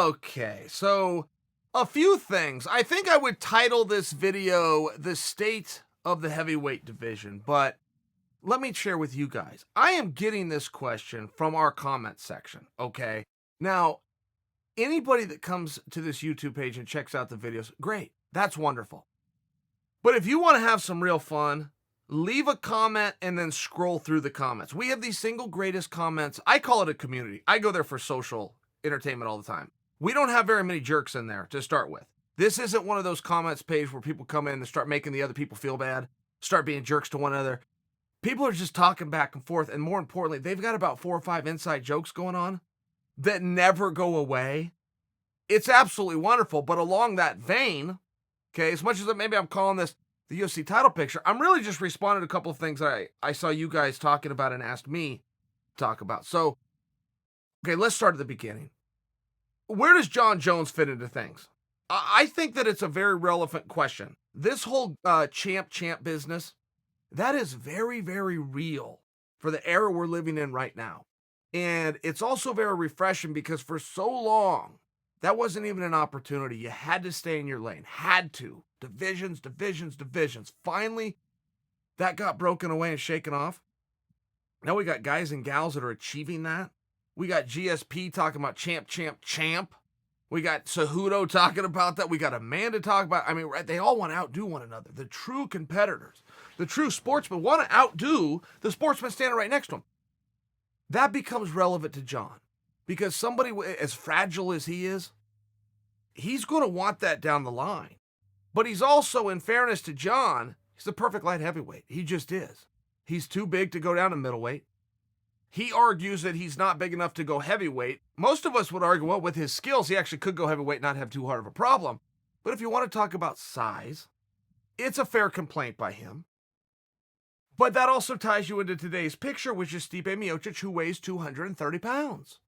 Okay, so a few things. I think I would title this video "The State of the Heavyweight Division," but let me share with you guys. I am getting this question from our comment section, okay? Now, anybody that comes to this YouTube page and checks out the videos, great. That's wonderful. But if you want to have some real fun, leave a comment and then scroll through the comments. We have these single greatest comments. I call it a community. I go there for social entertainment all the time. We don't have very many jerks in there to start with. This isn't one of those comments page where people come in and start making the other people feel bad, start being jerks to one another. People are just talking back and forth, and more importantly, they've got about 4 or 5 inside jokes going on that never go away. It's absolutely wonderful, but along that vein, okay, as much as maybe I'm calling this the UFC title picture, I'm really just responding to a couple of things that I saw you guys talking about and asked me to talk about. So, okay, let's start at the beginning. Where does Jon Jones fit into things? I think that it's a very relevant question. This whole champ business, that is very, very real for the era we're living in right now. And it's also very refreshing because for so long, that wasn't even an opportunity. You had to stay in your lane. Had to. Divisions. Finally, that got broken away and shaken off. Now we got guys and gals that are achieving that. We got GSP talking about champ. We got Cejudo talking about that. We got Amanda talking about, I mean, they all want to outdo one another. The true competitors, the true sportsmen want to outdo the sportsman standing right next to them. That becomes relevant to Jon because somebody as fragile as he is, he's going to want that down the line. But he's also, in fairness to Jon, he's the perfect light heavyweight. He just is. He's too big to go down to middleweight. He argues that he's not big enough to go heavyweight. Most of us would argue, well, with his skills, he actually could go heavyweight and not have too hard of a problem. But if you want to talk about size, it's a fair complaint by him. But that also ties you into today's picture, which is Stipe Miocic, who weighs 230 pounds.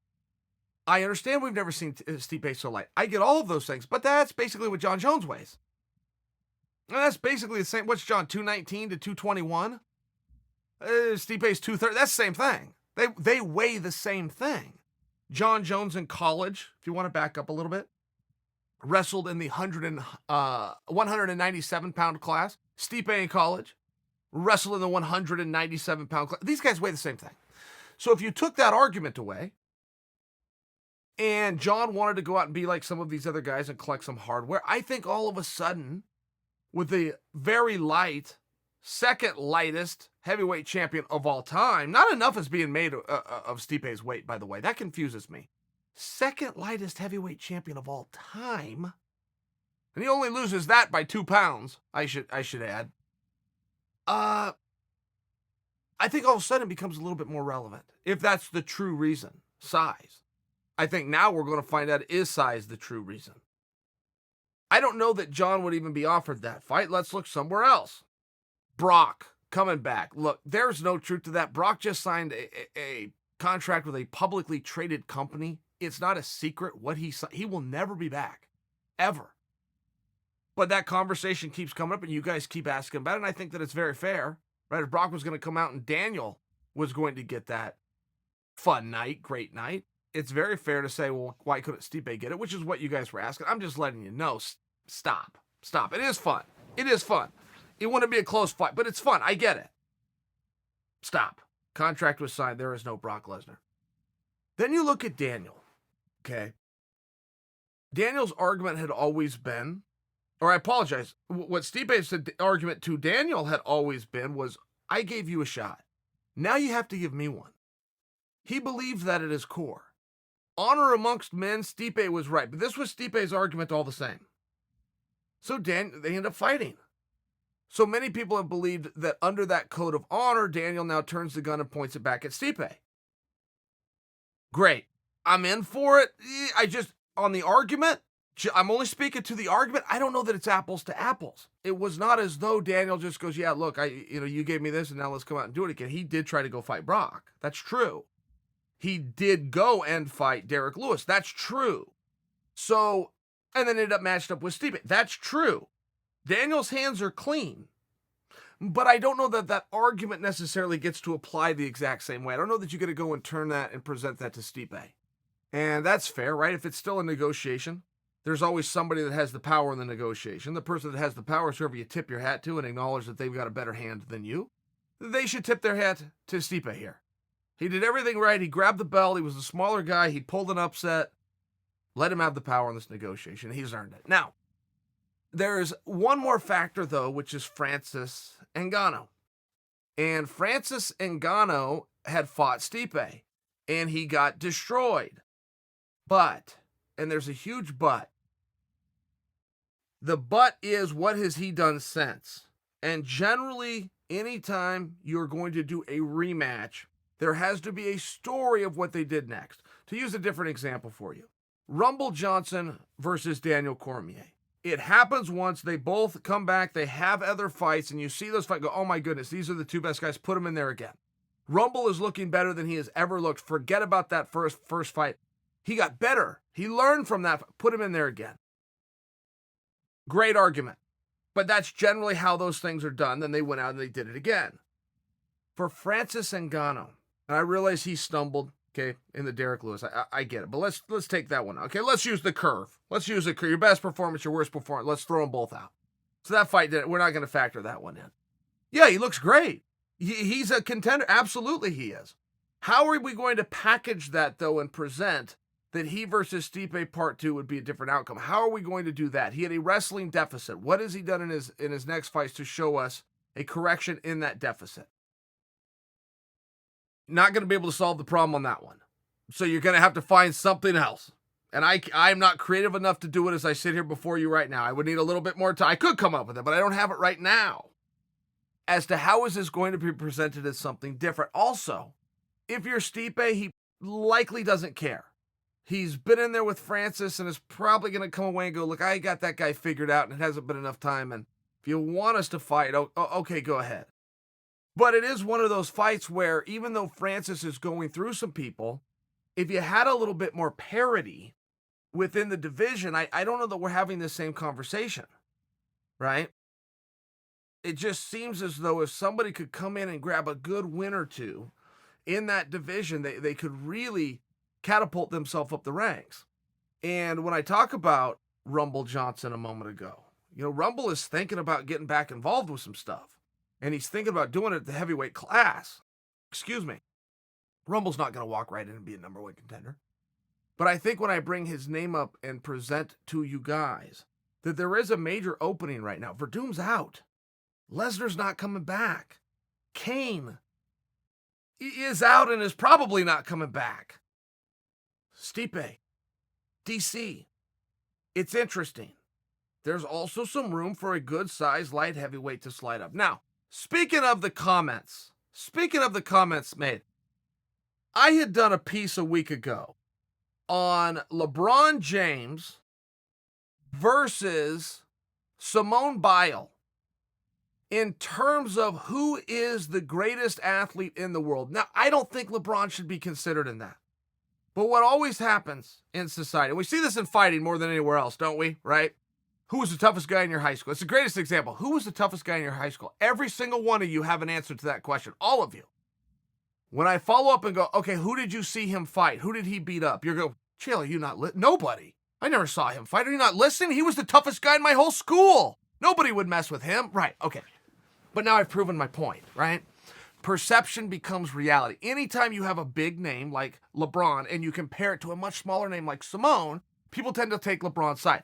I understand we've never seen Stipe so light. I get all of those things, but that's basically what Jon Jones weighs. And that's basically the same. What's Jon, 219 to 221? Stipe's 230. That's the same thing. They weigh the same thing. Jon Jones in college, if you want to back up a little bit, wrestled in the 197-pound class. Stipe in college, wrestled in the 197-pound class. These guys weigh the same thing. So if you took that argument away, and Jon wanted to go out and be like some of these other guys and collect some hardware, I think all of a sudden, with the very light, second lightest heavyweight champion of all time, not enough is being made of Stipe's weight, by the way. That confuses me. Second lightest heavyweight champion of all time, and he only loses that by 2 pounds. I should add. I think all of a sudden it becomes a little bit more relevant if that's the true reason. Size. I think now we're going to find out, is size the true reason? I don't know that Jon would even be offered that fight. Let's look somewhere else. Brock coming back. Look, there's no truth to that. Brock just signed a contract with a publicly traded company. It's not a secret what he will never be back. Ever. But that conversation keeps coming up and you guys keep asking about it, and I think that it's very fair. Right? If Brock was going to come out and Daniel was going to get that fun night, great night, it's very fair to say, well, why couldn't Stipe get it? Which is what you guys were asking. I'm just letting you know. Stop. It is fun. It wouldn't be a close fight, but it's fun. I get it. Stop. Contract was signed. There is no Brock Lesnar. Then you look at Daniel. Okay. Daniel's argument had always been, or I apologize, what Stipe's argument to Daniel had always been was, I gave you a shot. Now you have to give me one. He believed that at his core. Honor amongst men, Stipe was right. But this was Stipe's argument all the same. So they end up fighting. So many people have believed that under that code of honor, Daniel now turns the gun and points it back at Stipe. Great. I'm in for it. On the argument, I'm only speaking to the argument. I don't know that it's apples to apples. It was not as though Daniel just goes, yeah, look, you gave me this and now let's come out and do it again. He did try to go fight Brock. That's true. He did go and fight Derek Lewis. That's true. So, and then ended up matched up with Stipe. That's true. Daniel's hands are clean. But I don't know that that argument necessarily gets to apply the exact same way. I don't know that you get to go and turn that and present that to Stipe. And that's fair, right? If it's still a negotiation, there's always somebody that has the power in the negotiation. The person that has the power is whoever you tip your hat to and acknowledge that they've got a better hand than you. They should tip their hat to Stipe here. He did everything right. He grabbed the belt. He was a smaller guy. He pulled an upset. Let him have the power in this negotiation. He's earned it. Now, there's one more factor, though, which is Francis Ngannou. And Francis Ngannou had fought Stipe, and he got destroyed. But, and there's a huge but, the but is, what has he done since? And generally, anytime you're going to do a rematch, there has to be a story of what they did next. To use a different example for you, Rumble Johnson versus Daniel Cormier. It happens once, they both come back, they have other fights, and you see those fights, go, oh my goodness, these are the two best guys, put them in there again. Rumble is looking better than he has ever looked. Forget about that first fight. He got better. He learned from that. Put him in there again. Great argument. But that's generally how those things are done. Then they went out and they did it again. For Francis Ngannou, and I realize he stumbled, okay, in the Derek Lewis. I get it. But let's take that one out. Okay, let's use the curve. Let's use the curve. Your best performance, your worst performance. Let's throw them both out. So that fight, we're not going to factor that one in. Yeah, he looks great. He's a contender. Absolutely he is. How are we going to package that, though, and present that he versus Stipe Part 2 would be a different outcome? How are we going to do that? He had a wrestling deficit. What has he done in his next fights to show us a correction in that deficit? Not going to be able to solve the problem on that one. So you're going to have to find something else. And I'm not creative enough to do it as I sit here before you right now. I would need a little bit more time. I could come up with it, but I don't have it right now. As to how is this going to be presented as something different. Also, if you're Stipe, he likely doesn't care. He's been in there with Francis and is probably going to come away and go, look, I got that guy figured out and it hasn't been enough time. And if you want us to fight, okay, go ahead. But it is one of those fights where even though Francis is going through some people, if you had a little bit more parity within the division, I don't know that we're having the same conversation, right? It just seems as though if somebody could come in and grab a good win or two in that division, they could really catapult themselves up the ranks. And when I talk about Rumble Johnson a moment ago, Rumble is thinking about getting back involved with some stuff. And he's thinking about doing it at the heavyweight class. Excuse me. Rumble's not going to walk right in and be a number one contender. But I think when I bring his name up and present to you guys that there is a major opening right now. Verdum's out. Lesnar's not coming back. Kane is out and is probably not coming back. Stipe, DC. It's interesting. There's also some room for a good-sized light heavyweight to slide up. Now, speaking of the comments made, I had done a piece a week ago on LeBron James versus Simone Biles in terms of who is the greatest athlete in the world. Now, I don't think LeBron should be considered in that. But what always happens in society, and we see this in fighting more than anywhere else, don't we? Right? Who was the toughest guy in your high school? It's the greatest example. Who was the toughest guy in your high school? Every single one of you have an answer to that question. All of you. When I follow up and go, okay, who did you see him fight? Who did he beat up? You're going, Chael, are you not nobody. I never saw him fight. Are you not listening? He was the toughest guy in my whole school. Nobody would mess with him. Right, okay. But now I've proven my point, right? Perception becomes reality. Anytime you have a big name like LeBron and you compare it to a much smaller name like Simone, people tend to take LeBron's side.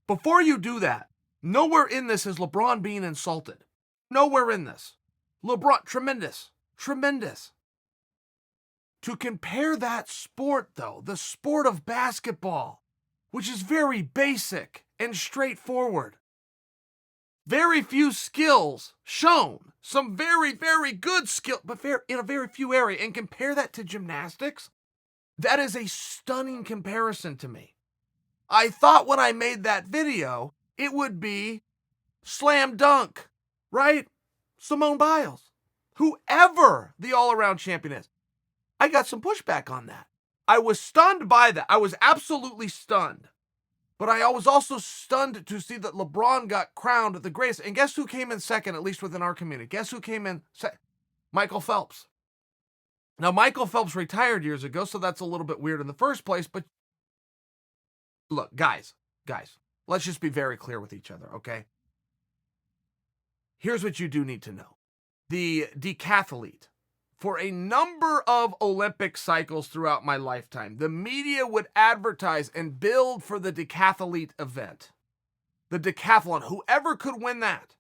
Before you do that, nowhere in this is LeBron being insulted. Nowhere in this. LeBron, tremendous. To compare that sport, though, the sport of basketball, which is very basic and straightforward, very few skills shown, some very, very good skill, but in a very few area, and compare that to gymnastics, that is a stunning comparison to me. I thought when I made that video, it would be slam dunk, right? Simone Biles, whoever the all-around champion is. I got some pushback on that. I was stunned by that. I was absolutely stunned. But I was also stunned to see that LeBron got crowned the greatest. And guess who came in second, at least within our community? Guess who came in second? Michael Phelps. Now, Michael Phelps retired years ago, so that's a little bit weird in the first place, but look, guys, let's just be very clear with each other, okay? Here's what you do need to know. The decathlete, for a number of Olympic cycles throughout my lifetime, the media would advertise and build for the decathlete event. The decathlon, whoever could win that,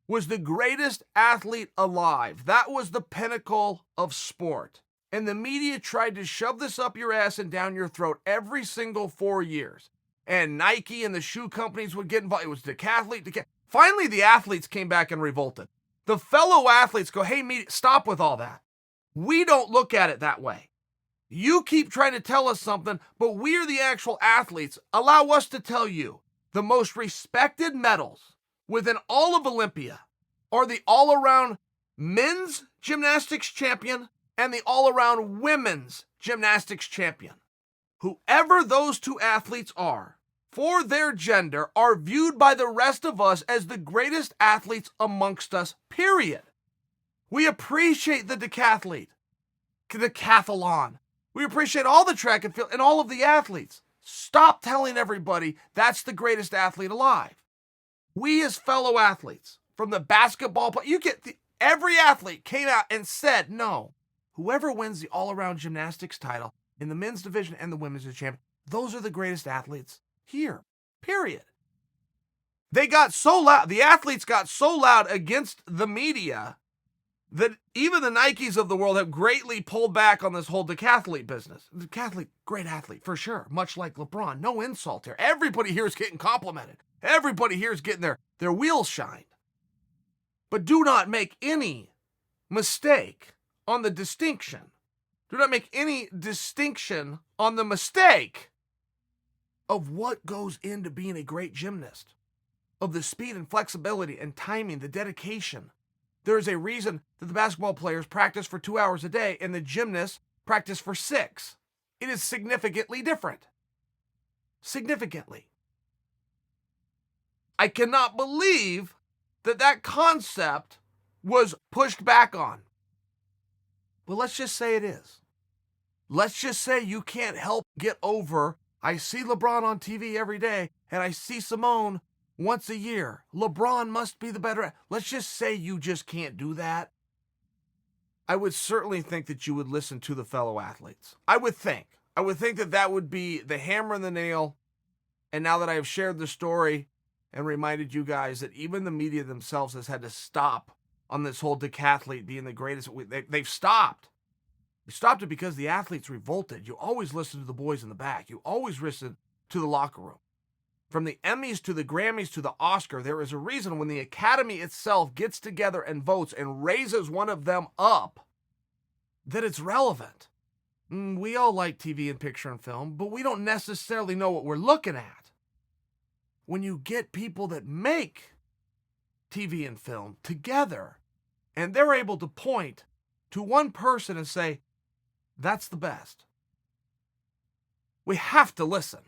was the greatest athlete alive. That was the pinnacle of sport. And the media tried to shove this up your ass and down your throat every single 4 years. And Nike and the shoe companies would get involved. It was decathlete. Finally, the athletes came back and revolted. The fellow athletes go, hey, media, stop with all that. We don't look at it that way. You keep trying to tell us something, but we are the actual athletes. Allow us to tell you the most respected medals within all of Olympia are the all-around men's gymnastics champion and the all-around women's gymnastics champion. Whoever those two athletes are, for their gender, are viewed by the rest of us as the greatest athletes amongst us, period. We appreciate the decathlete, the decathlon. We appreciate all the track and field and all of the athletes. Stop telling everybody that's the greatest athlete alive. We as fellow athletes, from the basketball player, every athlete came out and said, no, whoever wins the all-around gymnastics title in the men's division and the women's division, those are the greatest athletes here, period. They got so loud, the athletes got so loud against the media that even the Nikes of the world have greatly pulled back on this whole decathlete business. Decathlete, great athlete, for sure, much like LeBron. No insult here. Everybody here is getting complimented. Everybody here is getting their wheels shined. But do not make any mistake on the distinction. Do not make any distinction on the mistake of what goes into being a great gymnast, of the speed and flexibility and timing, the dedication. There is a reason that the basketball players practice for 2 hours a day and the gymnasts practice for 6. It is significantly different. Significantly. I cannot believe that concept was pushed back on. Well, let's just say it is. Let's just say you can't help get over, I see LeBron on TV every day, and I see Simone once a year. LeBron must be the better. Let's just say you just can't do that. I would certainly think that you would listen to the fellow athletes. I would think that would be the hammer and the nail. And now that I have shared the story and reminded you guys that even the media themselves has had to stop on this whole decathlete being the greatest, they've stopped. We stopped it because the athletes revolted. You always listen to the boys in the back. You always listen to the locker room. From the Emmys to the Grammys to the Oscar, there is a reason when the Academy itself gets together and votes and raises one of them up, that it's relevant. We all like TV and picture and film, but we don't necessarily know what we're looking at. When you get people that make TV and film together, and they're able to point to one person and say, that's the best. We have to listen.